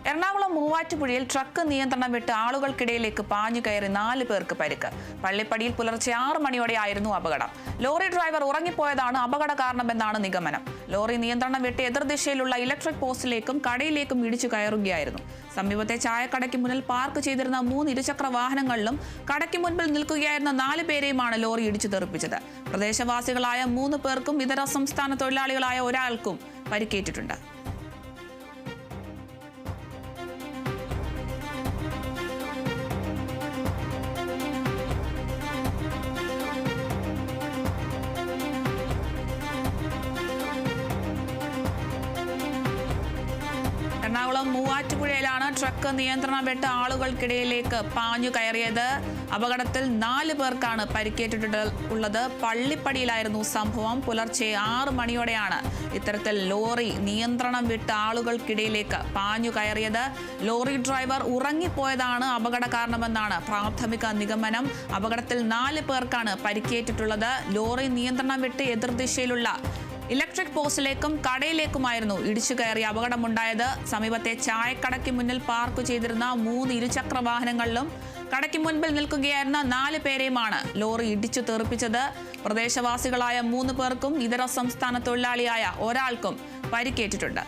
എറണാകുളം മൂവാറ്റുപുഴയിൽ ട്രക്ക് നിയന്ത്രണം വിട്ട് ആളുകൾക്കിടയിലേക്ക് പാഞ്ഞു കയറി 4 പേർക്ക് പരിക്ക്. പള്ളിപ്പടിയിൽ പുലർച്ചെ 6 മണിയോടെയായിരുന്നു അപകടം. ലോറി ഡ്രൈവർ ഉറങ്ങിപ്പോയതാണ് അപകട കാരണമെന്നാണ് നിഗമനം. ലോറി നിയന്ത്രണം വിട്ട് എതിർദിശയിലുള്ള ഇലക്ട്രിക് പോസ്റ്റിലേക്കും കടയിലേക്കും ഇടിച്ചു കയറുകയായിരുന്നു. സമീപത്തെ ചായക്കടയ്ക്ക് മുന്നിൽ പാർക്ക് ചെയ്തിരുന്ന 3 ഇരുചക്ര വാഹനങ്ങളിലും കടയ്ക്ക് മുൻപിൽ നിൽക്കുകയായിരുന്ന 4 പേരെയുമാണ് ലോറി ഇടിച്ചു തെറിപ്പിച്ചത്. പ്രദേശവാസികളായ 3 പേർക്കും ഇതര സംസ്ഥാന തൊഴിലാളികളായ ഒരാൾക്കും പരിക്കേറ്റിട്ടുണ്ട്. എറണാകുളം മൂവാറ്റുപുഴയിലാണ് ട്രക്ക് നിയന്ത്രണം വിട്ട് ആളുകൾക്കിടയിലേക്ക് പാഞ്ഞു കയറിയത്. അപകടത്തിൽ 4 പേർക്കാണ് പരിക്കേറ്റിട്ടുള്ളത്. പള്ളിപ്പടിയിലായിരുന്നു സംഭവം. പുലർച്ചെ 6 മണിയോടെയാണ് ഇത്തരത്തിൽ ലോറി നിയന്ത്രണം വിട്ട് ആളുകൾക്കിടയിലേക്ക് പാഞ്ഞു കയറിയത്. ലോറി ഡ്രൈവർ ഉറങ്ങിപ്പോയതാണ് അപകട കാരണമെന്നാണ് പ്രാഥമിക നിഗമനം. അപകടത്തിൽ 4 പേർക്കാണ് പരിക്കേറ്റിട്ടുള്ളത്. ലോറി നിയന്ത്രണം വിട്ട് എതിർദിശയിലുള്ള ഇലക്ട്രിക് പോസ്റ്റിലേക്കും കടയിലേക്കുമായിരുന്നു ഇടിച്ചു കയറി അപകടമുണ്ടായത്. സമീപത്തെ ചായക്കടയ്ക്ക് മുന്നിൽ പാർക്ക് ചെയ്തിരുന്ന 3 ഇരുചക്ര വാഹനങ്ങളിലും കടയ്ക്ക് മുൻപിൽ നിൽക്കുകയായിരുന്ന 4 പേരെയുമാണ് ലോറി ഇടിച്ചു തെറിപ്പിച്ചത്. പ്രദേശവാസികളായ 3 പേർക്കും ഇതര സംസ്ഥാന തൊഴിലാളിയായ ഒരാൾക്കും പരിക്കേറ്റിട്ടുണ്ട്.